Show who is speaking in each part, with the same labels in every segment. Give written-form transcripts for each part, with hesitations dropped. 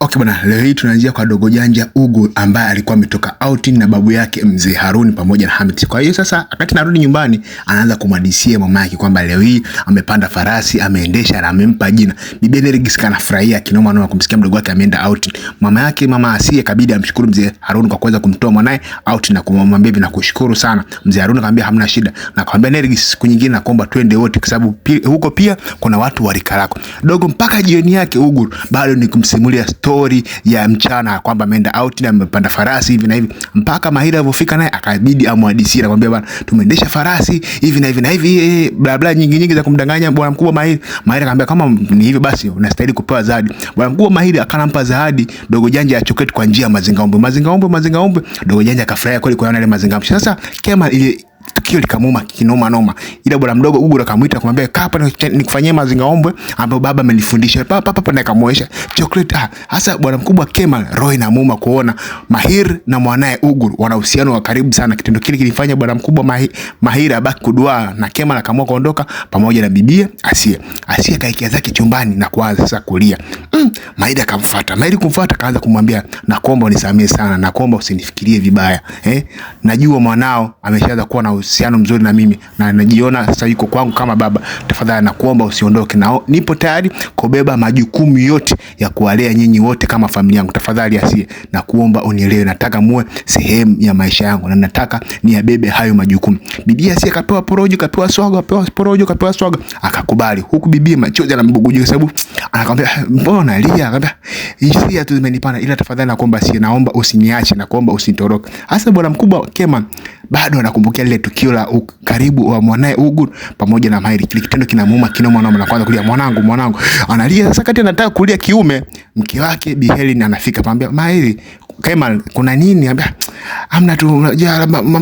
Speaker 1: Okay bwana, leo hii tunaanzia kwa dogo janja Ugur ambaye alikuwa ametoka outing na babu yake mzee Haruni pamoja na Hamid. Kwa hiyo sasa wakati narudi nyumbani anaanza kumhadithia mama yake kwamba leo hii amepanda farasi, ameendesha na amempa jina. Bibi Nergis kanafurahia kinoma noma kumsikia mdogo wake ameenda outing. Mama yake mama Asia kabidi amshukuru mzee Haruni kwa kuweza kumtoa mwanae outing na kumwambia na kushukuru sana. Mzee Haruni akamwambia hamna shida na akamwambia Nergis siku nyingine naomba twende wote kwa sababu huko pia kuna watu wa rika lako. Dogo mpaka jioni yake Ugur bado ni kumsimulia story ya mchana kwamba ameenda out na amepanda farasi hivi na hivi, mpaka Mahira alipofika naye akabidi amhadisie na kumwambia bwana tumeendesha farasi hivi na hivi na hivi bla bla nyingi za kumdanganya bwana mkubwa Mahira. Mahira akamwambia kama ni hivyo basi unastahili kupewa zawadi. Bwana mkubwa Mahira akanampa zawadi dogo janja ya chocolate kwa njia ya mazingaombe. Dogo janja akafurahia kweli kwa yale mazingaombe. Sasa kema ile tukio likamuma kinoma noma, ila bwana mdogo Ugur akamuita kumwambia kaa hapa nikufanyie mazingaombwe ambapo baba amenifundisha papa na akamwonyesha chocolate. Hasa bwana mkubwa Kemal roho inamuuma kuona Mahir na mwanae Ugur wana uhusiano wa karibu sana. Kitendo kile kilifanya bwana mkubwa Mahir abaki kudua na Kemal akaamua kuondoka pamoja na bibia Asia kaikia zake chumbani na kuanza sasa kulia. Mahir akamfuata. Mahir kumfuata akaanza kumwambia nakuomba unisamehe sana, nakuomba usinifikirie vibaya. Najua mwanao ameshaanza kuwa na uhusiano mzuri na mimi na najiona sasa yuko kwangu kama baba. Tafadhali nakuomba usiondoke, na nipo tayari kubeba majukumu yote ya kuwalea nyinyi wote kama familia yangu. Tafadhali Asia, nakuomba unielewe, nataka muwe sehemu ya maisha yangu na nataka niyabebe hayo majukumu. Bibi Asia kapewa porojo, kapewa swaga, akakubali, huku bibi machozi anambuguja kwa sababu anakamwambia mbona lia, akamwambia hisia tu zimenipanda, ila tafadhali nakuomba Asia, naomba usiniache, nakuomba usinitoroke. Hasa bwana mkubwa Kemal bado anakumbukia lile tukio la karibu wa mwanae Ugur pamoja na Mahiri. Kile kitendo kinamuuma kinoma noma na kwanza kulia mwanangu analia. Sasa kati anataka kulia kiume, mke wake Bi Helen anafika pambia Mahiri, Kemal kuna nini? Anambia amna tu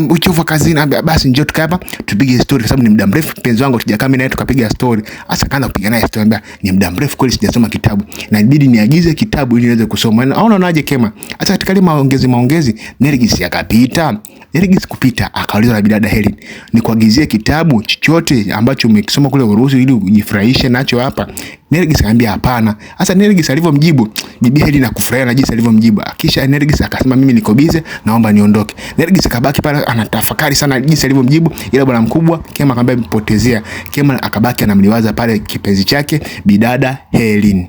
Speaker 1: uchovu kazini. Anambia basi njoo tukae hapa tupige story kwa sababu ni muda mrefu mpenzi wangu tujakaa mimi naye tukapiga story. Hasa kaanza kupiga naye story, anambia ni muda mrefu kweli sijasoma kitabu na inabidi niagize kitabu ili niweze kusoma. Unaonaje Kemal? Hata katika ile maongezi Nergis akapita. Nergis kupita akauliza na bidada Helen, nikuagizie kitabu chochote ambacho umekisoma kule uruhusu ili ujifurahishe nacho hapa? Nergis akamwambia hapana. Sasa Nergis alivyomjibu bibi Helen akufurahia na jinsi alivyomjibu. Kisha Nergis akasema mimi niko busy, naomba niondoke. Nergis akabaki pale anatafakari sana jinsi alivyomjibu, ila bwana mkubwa Kemal akamwambia mpotezea. Kemal akabaki anamliwaza pale kipenzi chake bidada Helen.